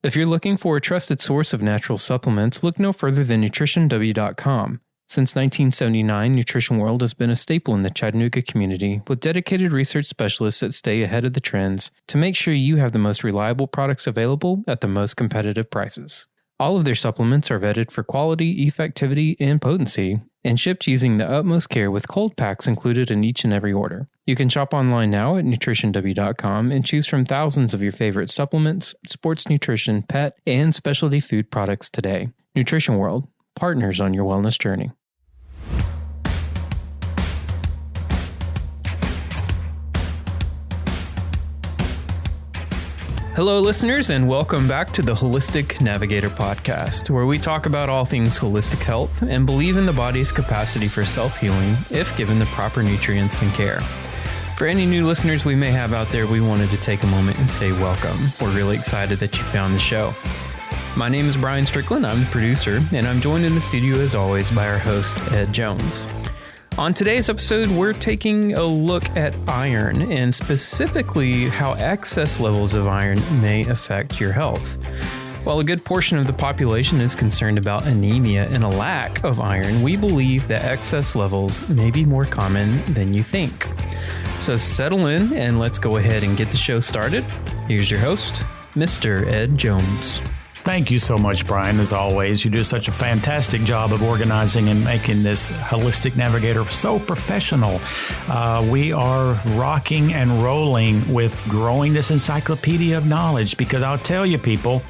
If you're looking for a trusted source of natural supplements, look no further than nutritionw.com. Since 1979, Nutrition World has been a staple in the Chattanooga community, with dedicated research specialists that stay ahead of the trends to make sure you have the most reliable products available at the most competitive prices. All of their supplements are vetted for quality, effectivity, and potency, and shipped using the utmost care with cold packs included in each and every order. You can shop online now at nutritionw.com and choose from thousands of your favorite supplements, sports nutrition, pet, and specialty food products today. Nutrition World, partners on your wellness journey. Hello, listeners, and welcome back to the Holistic Navigator podcast, where we talk about all things holistic health and believe in the body's capacity for self-healing if given the proper nutrients and care. For any new listeners we may have out there, we wanted to take a moment and say welcome. We're really excited that you found the show. My name is Brian Strickland. I'm the producer, and I'm joined in the studio as always by our host, Ed Jones. On today's episode, we're taking a look at iron and specifically how excess levels of iron may affect your health. While a good portion of the population is concerned about anemia and a lack of iron, we believe that excess levels may be more common than you think. So settle in and let's go ahead and get the show started. Here's your host, Mr. Ed Jones. Thank you so much, Brian. As always, you do such a fantastic job of organizing and making this Holistic Navigator so professional. We are rocking and rolling with growing this encyclopedia of knowledge because I'll tell you, people,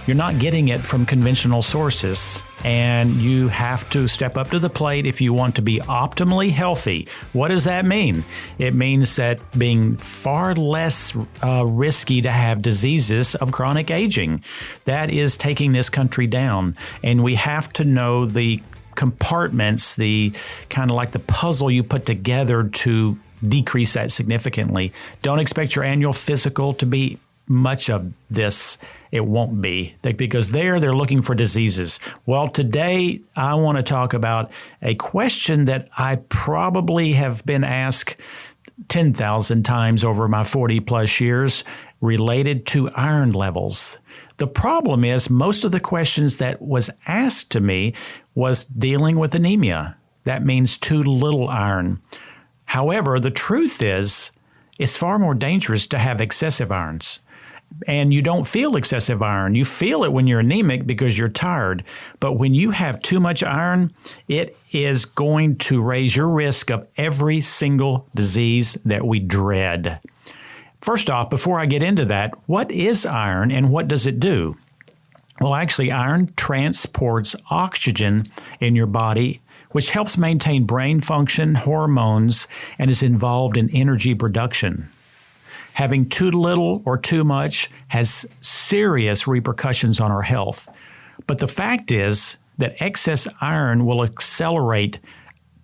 you're not getting it from conventional sources, and you have to step up to the plate if you want to be optimally healthy. What does that mean? It means that being far less risky to have diseases of chronic aging. That is taking this country down, and we have to know the compartments, the kind of like the puzzle you put together to decrease that significantly. Don't expect your annual physical to be much of this. It won't be, because they're looking for diseases. Well, today I want to talk about a question that I probably have been asked 10,000 times over my 40 plus years related to iron levels. The problem is most of the questions that was asked to me was dealing with anemia. That means too little iron. However, the truth is it's far more dangerous to have excessive irons. And you don't feel excessive iron. You feel it when you're anemic because you're tired. But when you have too much iron, it is going to raise your risk of every single disease that we dread. First off, before I get into that, what is iron and what does it do? Well, actually, iron transports oxygen in your body, which helps maintain brain function, hormones, and is involved in energy production. Having too little or too much has serious repercussions on our health. But the fact is that excess iron will accelerate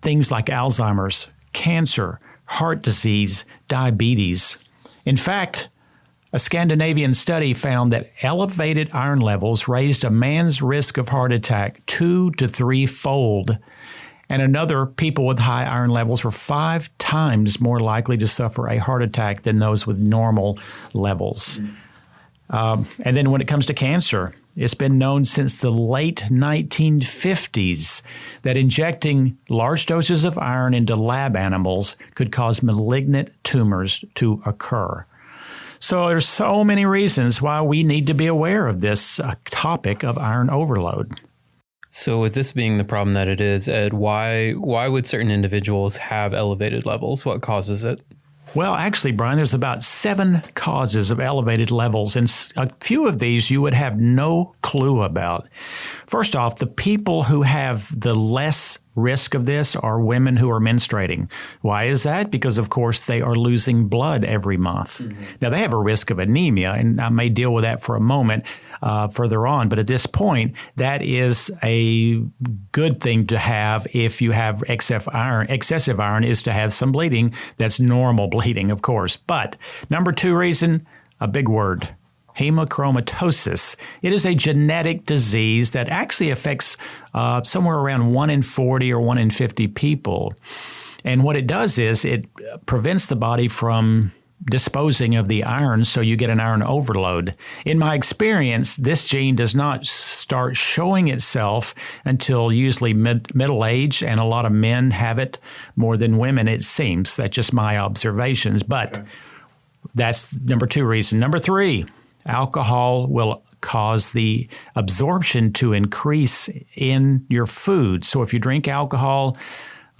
things like Alzheimer's, cancer, heart disease, diabetes. In fact, a Scandinavian study found that elevated iron levels raised a man's risk of heart attack 2 to 3-fold. And another, people with high iron levels were 5 times more likely to suffer a heart attack than those with normal levels. And then when it comes to cancer, it's been known since the late 1950s that injecting large doses of iron into lab animals could cause malignant tumors to occur. So there's so many reasons why we need to be aware of this topic of iron overload. So with this being the problem that it is, Ed, why would certain individuals have elevated levels? What causes it? Well, actually, Brian, there's about 7 causes of elevated levels, and a few of these you would have no clue about. First off, the people who have the less risk of this are women who are menstruating. Why is that? Because, of course, they are losing blood every month. Mm-hmm. Now, they have a risk of anemia, and I may deal with that for a moment further on. But at this point, that is a good thing to have if you have excessive iron is to have some bleeding. That's normal bleeding, of course. But number 2 reason, a big word. Hemochromatosis. It is a genetic disease that actually affects somewhere around 1 in 40 or 1 in 50 people. And what it does is it prevents the body from disposing of the iron, so you get an iron overload. In my experience, this gene does not start showing itself until usually middle age, and a lot of men have it more than women, it seems. That's just my observations. But that's number 2 reason. Number 3, alcohol will cause the absorption to increase in your food. So if you drink alcohol,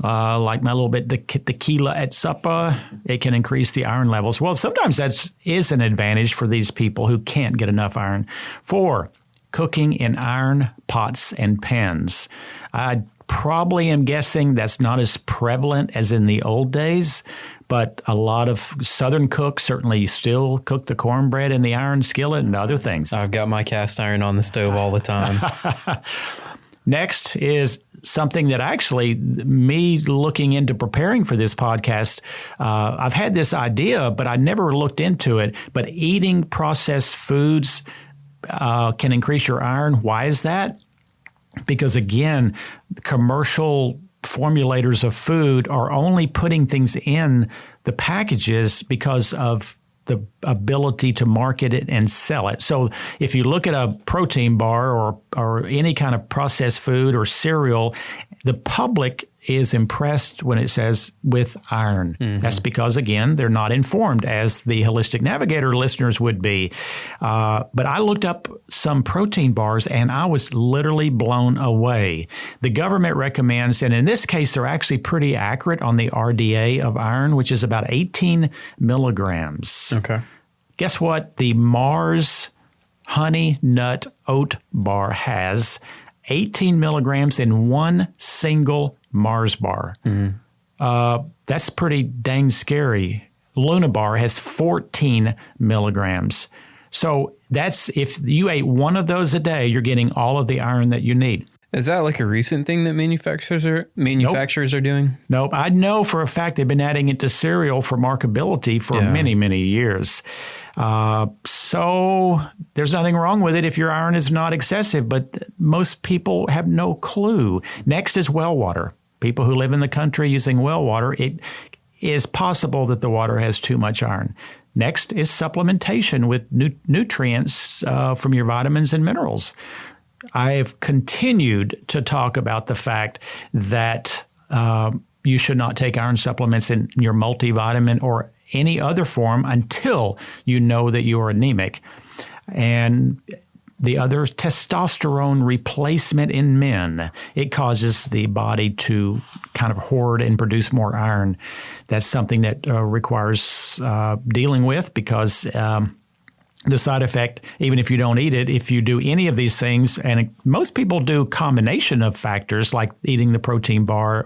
like my little bit tequila at supper, it can increase the iron levels. Well, sometimes that is an advantage for these people who can't get enough iron. 4, cooking in iron pots and pans. I probably am guessing that's not as prevalent as in the old days, but a lot of Southern cooks certainly still cook the cornbread in the iron skillet and other things. I've got my cast iron on the stove all the time. Next is something that actually, me looking into preparing for this podcast, I've had this idea, but I never looked into it. But eating processed foods can increase your iron. Why is that? Because again, commercial formulators of food are only putting things in the packages because of the ability to market it and sell it. So if you look at a protein bar or any kind of processed food or cereal, the public is impressed when it says with iron. Mm-hmm. That's because, again, they're not informed as the Holistic Navigator listeners would be. But I looked up some protein bars and I was literally blown away. The government recommends, and in this case, they're actually pretty accurate on the RDA of iron, which is about 18 milligrams. Okay. Guess what? The Mars Honey Nut Oat Bar has 18 milligrams in one single Mars bar. Mm-hmm. That's pretty dang scary. Luna Bar has 14 milligrams. So that's, if you ate one of those a day, you're getting all of the iron that you need. Is that like a recent thing that manufacturers are doing? Nope. I know for a fact they've been adding it to cereal for markability for many, many years. So there's nothing wrong with it if your iron is not excessive, but most people have no clue. Next is well water. People who live in the country using well water, it is possible that the water has too much iron. Next is supplementation with nutrients from your vitamins and minerals. I have continued to talk about the fact that you should not take iron supplements in your multivitamin or any other form until you know that you are anemic. And the other, testosterone replacement in men. It causes the body to kind of hoard and produce more iron. That's something that requires dealing with because the side effect, even if you don't eat it, if you do any of these things, and most people do combination of factors like eating the protein bar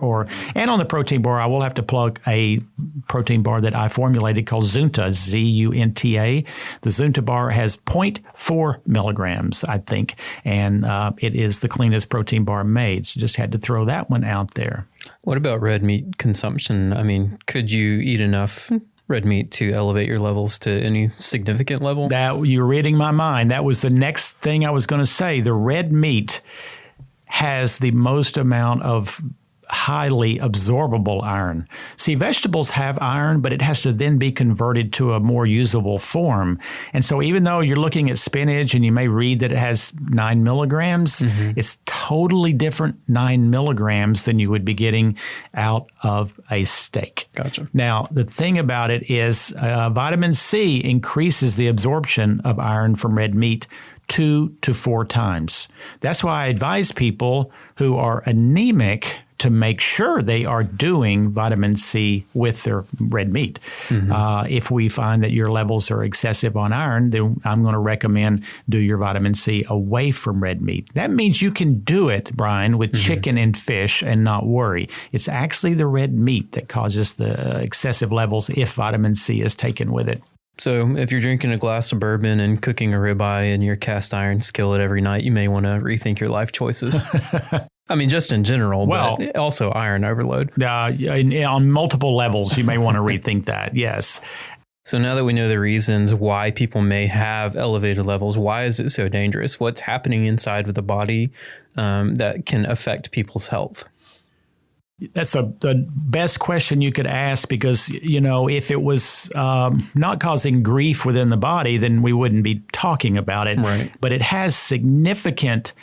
and on the protein bar, I will have to plug a protein bar that I formulated called Zunta, Z-U-N-T-A. The Zunta bar has 0.4 milligrams, I think, and it is the cleanest protein bar made. So just had to throw that one out there. What about red meat consumption? I mean, could you eat enough red meat to elevate your levels to any significant level? That you're reading my mind. That was the next thing I was going to say. The red meat has the most amount of highly absorbable iron. See, vegetables have iron, but it has to then be converted to a more usable form. And so even though you're looking at spinach and you may read that it has 9 milligrams, it's totally different 9 milligrams than you would be getting out of a steak. Gotcha. Now, the thing about it is vitamin C increases the absorption of iron from red meat 2 to 4 times. That's why I advise people who are anemic to make sure they are doing vitamin C with their red meat. If we find that your levels are excessive on iron, then I'm going to recommend do your vitamin C away from red meat. That means you can do it, Brian, with chicken and fish and not worry. It's actually the red meat that causes the excessive levels if vitamin C is taken with it. So if you're drinking a glass of bourbon and cooking a ribeye in your cast iron skillet every night, you may want to rethink your life choices. I mean, just in general, but also iron overload. On multiple levels, you may want to rethink that, yes. So now that we know the reasons why people may have elevated levels, why is it so dangerous? What's happening inside of the body that can affect people's health? That's the best question you could ask because, if it was not causing grief within the body, then we wouldn't be talking about it. Right. But it has significant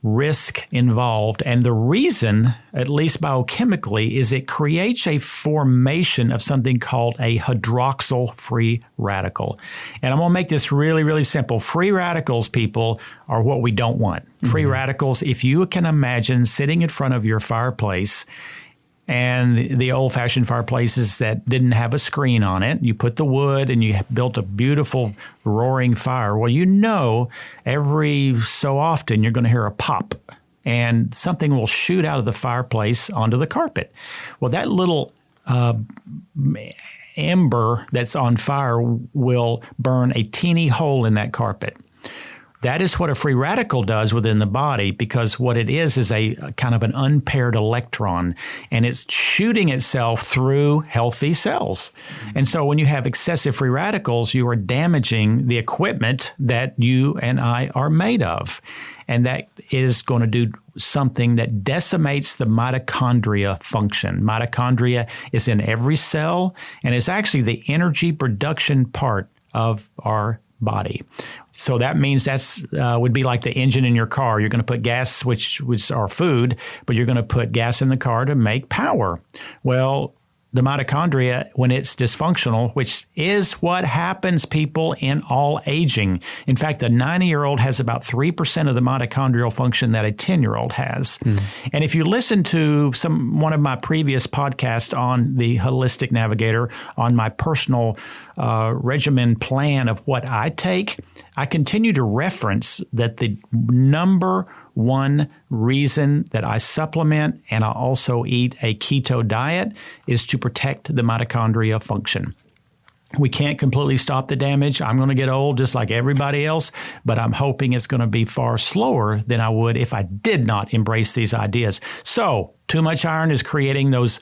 risk involved. And the reason, at least biochemically, is it creates a formation of something called a hydroxyl free radical. And I'm going to make this really, really simple. Free radicals, people, are what we don't want. Free radicals, if you can imagine sitting in front of your fireplace, and the old-fashioned fireplaces that didn't have a screen on it, you put the wood and you built a beautiful roaring fire. Well, every so often you're going to hear a pop and something will shoot out of the fireplace onto the carpet. Well, that little ember that's on fire will burn a teeny hole in that carpet. That is what a free radical does within the body, because what it is a kind of an unpaired electron, and it's shooting itself through healthy cells. And so when you have excessive free radicals, you are damaging the equipment that you and I are made of. And that is going to do something that decimates the mitochondria function. Mitochondria is in every cell, and it's actually the energy production part of our body. So that means that's would be like the engine in your car. You're going to put gas, which are food, but you're going to put gas in the car to make power. Well, the mitochondria, when it's dysfunctional, which is what happens, people, in all aging. In fact, a 90-year-old has about 3% of the mitochondrial function that a 10-year-old has. And if you listen to one of my previous podcasts on the Holistic Navigator, on my personal regimen plan of what I take, I continue to reference that the number one reason that I supplement and I also eat a keto diet is to protect the mitochondria function. We can't completely stop the damage. I'm going to get old just like everybody else, but I'm hoping it's going to be far slower than I would if I did not embrace these ideas. So too much iron is creating those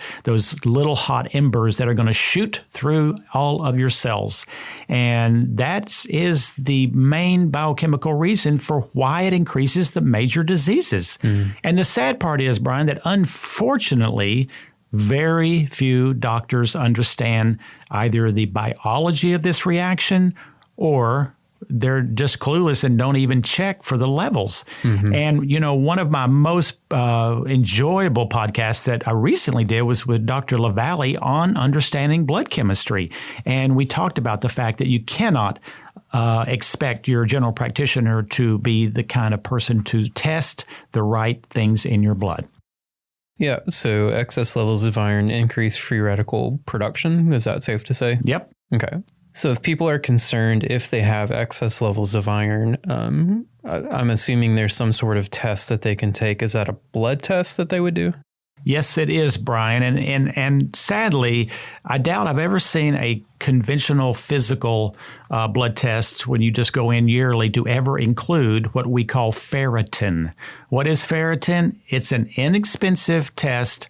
little hot embers that are going to shoot through all of your cells. And that is the main biochemical reason for why it increases the major diseases. And the sad part is, Brian, that unfortunately, very few doctors understand either the biology of this reaction or they're just clueless and don't even check for the levels. And, one of my most enjoyable podcasts that I recently did was with Dr. LaValle on understanding blood chemistry. And we talked about the fact that you cannot expect your general practitioner to be the kind of person to test the right things in your blood. Yeah, so excess levels of iron increase free radical production. Is that safe to say? Yep. Okay. So if people are concerned if they have excess levels of iron, I'm assuming there's some sort of test that they can take. Is that a blood test that they would do? Yes, it is, Brian. And sadly, I doubt I've ever seen a conventional physical blood test when you just go in yearly to ever include what we call ferritin. What is ferritin? It's an inexpensive test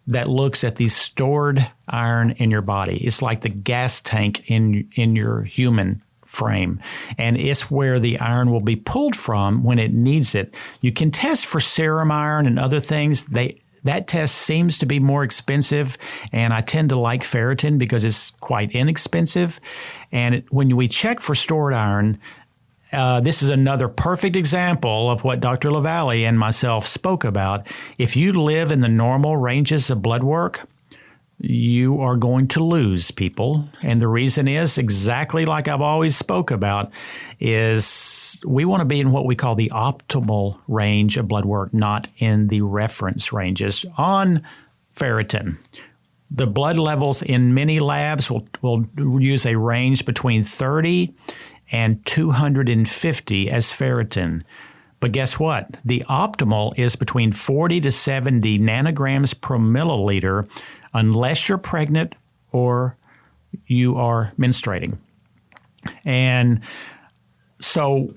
that looks at the stored iron in your body. It's like the gas tank in your human frame. And it's where the iron will be pulled from when it needs it. You can test for serum iron and other things. That test seems to be more expensive, and I tend to like ferritin because it's quite inexpensive. And when we check for stored iron, this is another perfect example of what Dr. LaValle and myself spoke about. If you live in the normal ranges of blood work, you are going to lose, people. And the reason is exactly like I've always spoke about, is we want to be in what we call the optimal range of blood work, not in the reference ranges. On ferritin, the blood levels in many labs will use a range between 30 and 250 as ferritin. But guess what? The optimal is between 40 to 70 nanograms per milliliter unless you're pregnant or you are menstruating. And so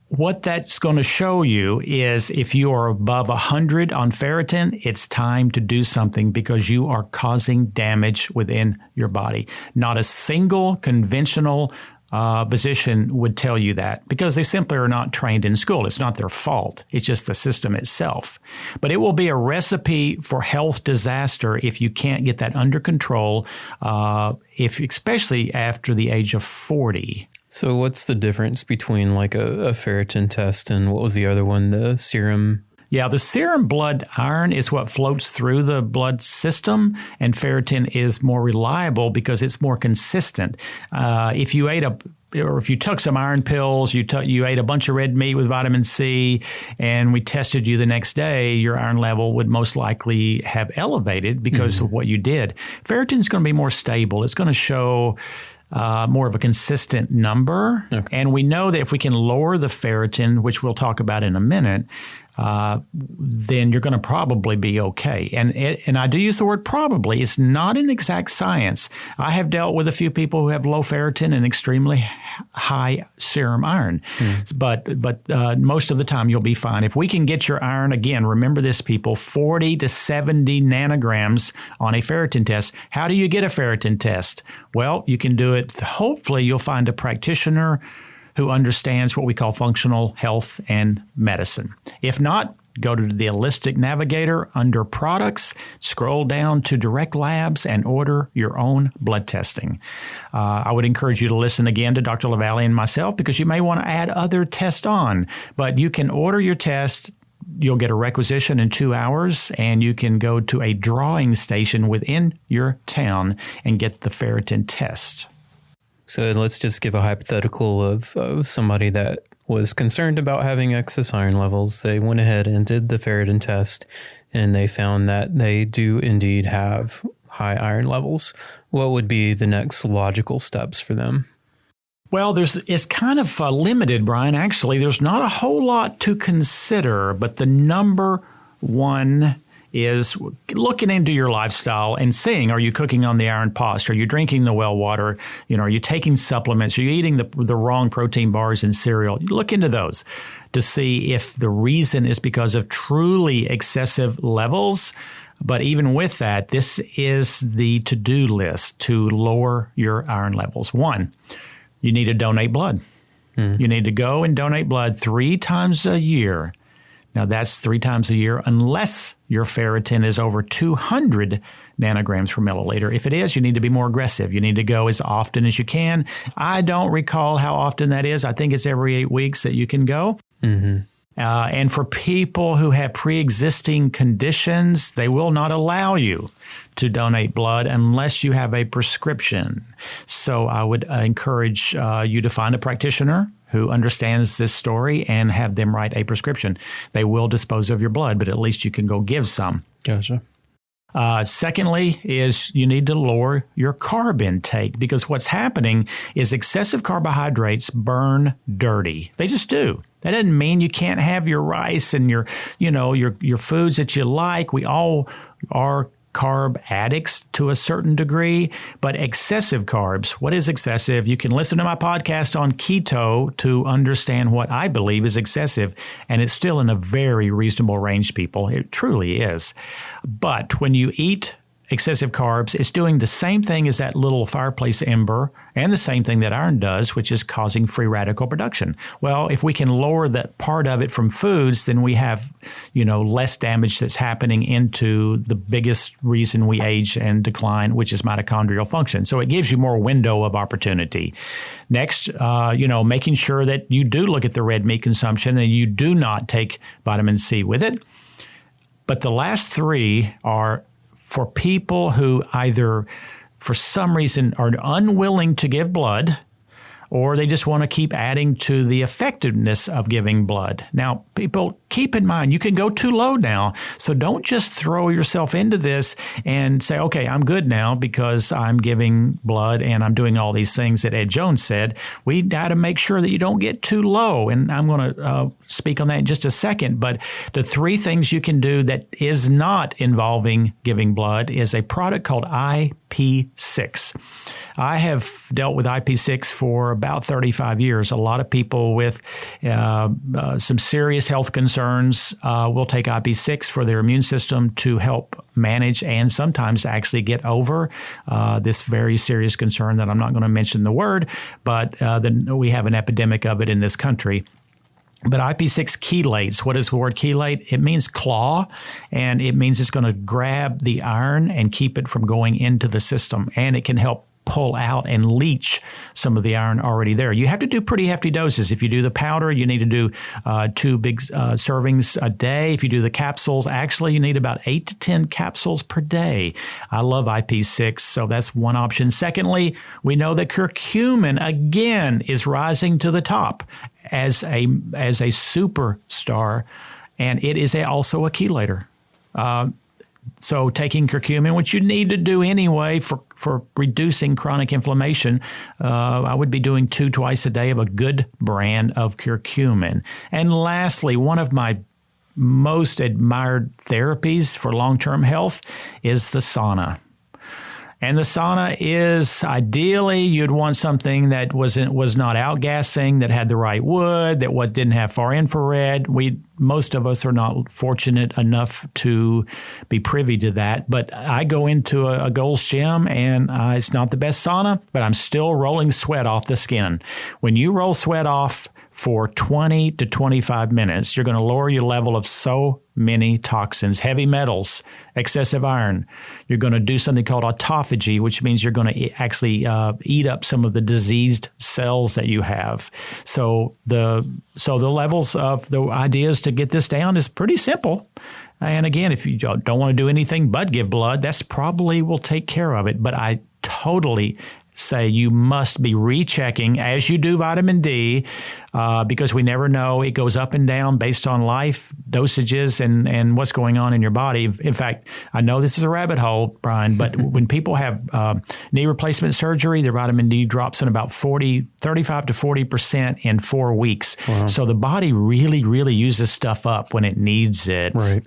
what that's going to show you is if you are above 100 on ferritin, it's time to do something because you are causing damage within your body. Not a single conventional physician would tell you that because they simply are not trained in school. It's not their fault. It's just the system itself. But it will be a recipe for health disaster if you can't get that under control, especially after the age of 40. So what's the difference between like a ferritin test and what was the other one, the serum? Yeah, the serum blood iron is what floats through the blood system, and ferritin is more reliable because it's more consistent. If you took some iron pills, you ate a bunch of red meat with vitamin C, and we tested you the next day, your iron level would most likely have elevated because of what you did. Ferritin is going to be more stable. It's going to show more of a consistent number. Okay. And we know that if we can lower the ferritin, which we'll talk about in a minute, then you're going to probably be okay. And I do use the word probably. It's not an exact science. I have dealt with a few people who have low ferritin and extremely high serum iron. But most of the time you'll be fine. If we can get your iron, again, remember this, people, 40 to 70 nanograms on a ferritin test. How do you get a ferritin test? Well, you can do it. Hopefully you'll find a practitioner who understands what we call functional health and medicine. If not, go to the Holistic Navigator under products, scroll down to direct labs, and order your own blood testing. I would encourage you to listen again to Dr. LaValle and myself because you may want to add other tests on, but you can order your test. You'll get a requisition in 2 hours, and you can go to a drawing station within your town and get the ferritin test. So let's just give a hypothetical of somebody that was concerned about having excess iron levels. They went ahead and did the ferritin test, and they found that they do indeed have high iron levels. What would be the next logical steps for them? Well, it's kind of limited, Brian. Actually, there's not a whole lot to consider, but the number one is looking into your lifestyle and seeing, are you cooking on the iron pots? Are you drinking the well water? Are you taking supplements? Are you eating the wrong protein bars and cereal? You look into those to see if the reason is because of truly excessive levels. But even with that, this is the to-do list to lower your iron levels. 1, you need to donate blood. You need to go and donate blood 3 times a year. Now, that's 3 times a year unless your ferritin is over 200 nanograms per milliliter. If it is, you need to be more aggressive. You need to go as often as you can. I don't recall how often that is. I think it's every 8 weeks that you can go. And for people who have pre-existing conditions, they will not allow you to donate blood unless you have a prescription. So I would encourage you to find a practitioner who understands this story and have them write a prescription. They will dispose of your blood, but at least you can go give some. Gotcha. Secondly is you need to lower your carb intake because what's happening is excessive carbohydrates burn dirty. They just do. That doesn't mean you can't have your rice and your foods that you like. We all are carb addicts to a certain degree, but excessive carbs. What is excessive? You can listen to my podcast on keto to understand what I believe is excessive, and it's still in a very reasonable range, people. It truly is. But when you eat excessive carbs, it's doing the same thing as that little fireplace ember and the same thing that iron does, which is causing free radical production. Well, if we can lower that part of it from foods, then we have, less damage that's happening into the biggest reason we age and decline, which is mitochondrial function. So it gives you more window of opportunity. Next, making sure that you do look at the red meat consumption and you do not take vitamin C with it. But the last 3 are for people who either, for some reason, are unwilling to give blood, or they just want to keep adding to the effectiveness of giving blood. Now, people, keep in mind, you can go too low now. So don't just throw yourself into this and say, okay, I'm good now because I'm giving blood and I'm doing all these things that Ed Jones said. We got to make sure that you don't get too low. And I'm going to speak on that in just a second. But the 3 things you can do that is not involving giving blood is a product called IP6. I have dealt with IP6 for about 35 years. A lot of people with some serious health concerns concerns will take IP6 for their immune system to help manage and sometimes actually get over this very serious concern that I'm not going to mention the word, but we have an epidemic of it in this country. But IP6 chelates. What is the word chelate? It means claw, and it means it's going to grab the iron and keep it from going into the system, and it can help pull out and leach some of the iron already there. You have to do pretty hefty doses. If you do the powder, you need to do 2 big servings a day. If you do the capsules, actually you need about 8 to 10 capsules per day. I love IP6, so that's one option. Secondly, we know that curcumin, again, is rising to the top as a superstar, and it is also a chelator. So taking curcumin, which you need to do anyway for reducing chronic inflammation, I would be doing 2 twice a day of a good brand of curcumin. And lastly, one of my most admired therapies for long-term health is the sauna. And the sauna is, ideally, you'd want something that was not outgassing, that had the right wood, that didn't have far infrared. Most of us are not fortunate enough to be privy to that. But I go into a Gold's Gym, and it's not the best sauna, but I'm still rolling sweat off the skin. When you roll sweat off for 20 to 25 minutes, you're going to lower your level of so many toxins, heavy metals, excessive iron. You're going to do something called autophagy, which means you're going to actually eat up some of the diseased cells that you have. So the levels of the ideas to get this down is pretty simple. And again, if you don't want to do anything but give blood, that's probably will take care of it. But I totally say you must be rechecking as you do vitamin D, because we never know. It goes up and down based on life dosages and what's going on in your body. In fact, I know this is a rabbit hole, Brian, but when people have knee replacement surgery, their vitamin D drops in about 35 to 40% in 4 weeks. Wow. So the body really, really uses stuff up when it needs it. Right.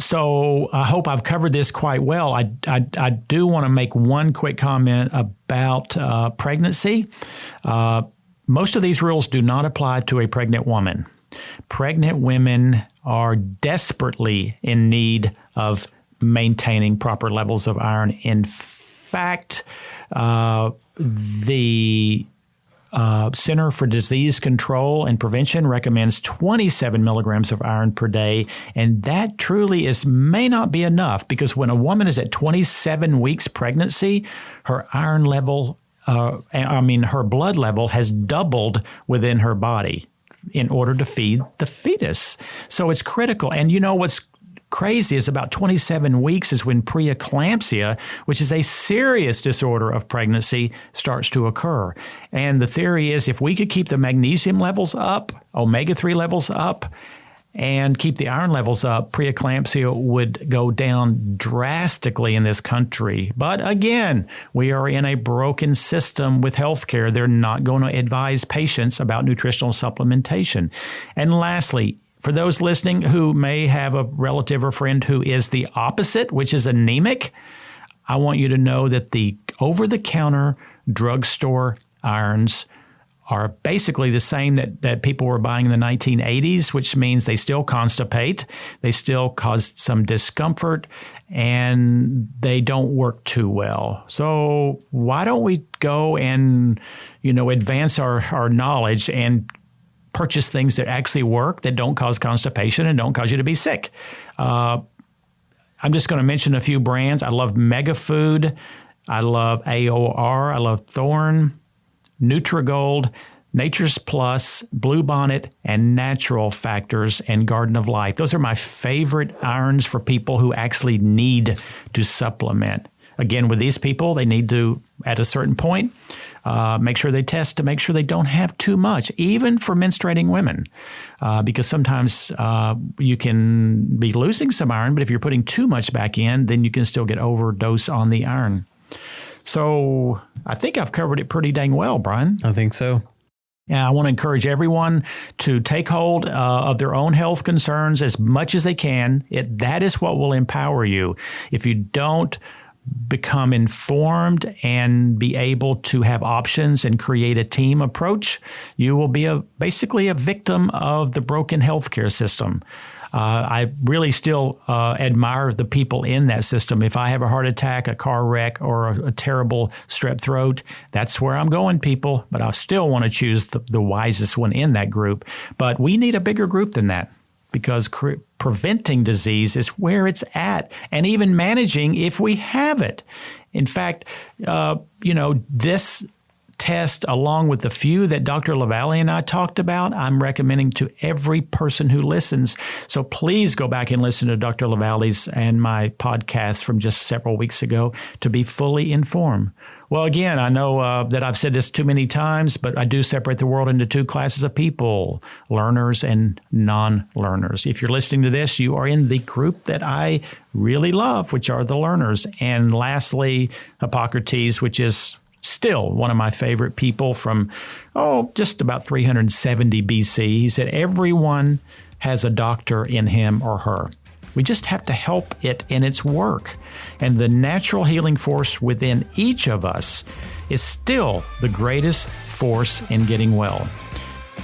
So I hope I've covered this quite well. I do want to make one quick comment about pregnancy. Most of these rules do not apply to a pregnant woman. Pregnant women are desperately in need of maintaining proper levels of iron. In fact, the Center for Disease Control and Prevention recommends 27 milligrams of iron per day, and that truly may not be enough, because when a woman is at 27 weeks pregnancy, her iron level, her blood level has doubled within her body in order to feed the fetus. So it's critical. And you know what's crazy is about 27 weeks is when preeclampsia, which is a serious disorder of pregnancy, starts to occur. And the theory is if we could keep the magnesium levels up, omega-3 levels up, and keep the iron levels up, preeclampsia would go down drastically in this country. But again, we are in a broken system with healthcare. They're not going to advise patients about nutritional supplementation. And lastly, for those listening who may have a relative or friend who is the opposite, which is anemic, I want you to know that the over-the-counter drugstore irons are basically the same that people were buying in the 1980s, which means they still constipate, they still cause some discomfort, and they don't work too well. So why don't we go and, advance our knowledge and purchase things that actually work, that don't cause constipation and don't cause you to be sick. I'm just going to mention a few brands. I love Mega Food. I love AOR. I love Thorne, Nutrigold, Nature's Plus, Blue Bonnet, and Natural Factors, and Garden of Life. Those are my favorite irons for people who actually need to supplement. Again, with these people, they need to, at a certain point, make sure they test to make sure they don't have too much, even for menstruating women, because sometimes you can be losing some iron, but if you're putting too much back in, then you can still get overdose on the iron. So I think I've covered it pretty dang well, Brian. I think so. Yeah, I want to encourage everyone to take hold of their own health concerns as much as they can. That is what will empower you. If you don't become informed and be able to have options and create a team approach, you will be basically a victim of the broken healthcare system. I really still admire the people in that system. If I have a heart attack, a car wreck, or a terrible strep throat, that's where I'm going, people. But I still want to choose the wisest one in that group. But we need a bigger group than that, because preventing disease is where it's at, and even managing if we have it. In fact, this test, along with the few that Dr. LaValle and I talked about, I'm recommending to every person who listens. So please go back and listen to Dr. LaValle's and my podcast from just several weeks ago to be fully informed. Well, again, I know that I've said this too many times, but I do separate the world into two classes of people, learners and non-learners. If you're listening to this, you are in the group that I really love, which are the learners. And lastly, Hippocrates, which is still one of my favorite people from, just about 370 BC. He said, everyone has a doctor in him or her. We just have to help it in its work. And the natural healing force within each of us is still the greatest force in getting well.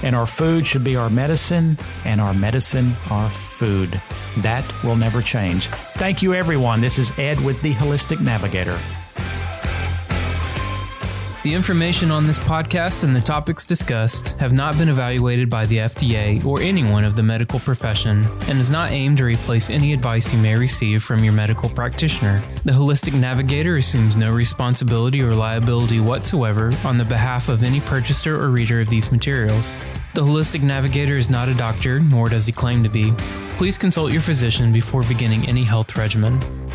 And our food should be our medicine, and our medicine our food. That will never change. Thank you, everyone. This is Ed with the Holistic Navigator. The information on this podcast and the topics discussed have not been evaluated by the FDA or anyone of the medical profession and is not aimed to replace any advice you may receive from your medical practitioner. The Holistic Navigator assumes no responsibility or liability whatsoever on the behalf of any purchaser or reader of these materials. The Holistic Navigator is not a doctor, nor does he claim to be. Please consult your physician before beginning any health regimen.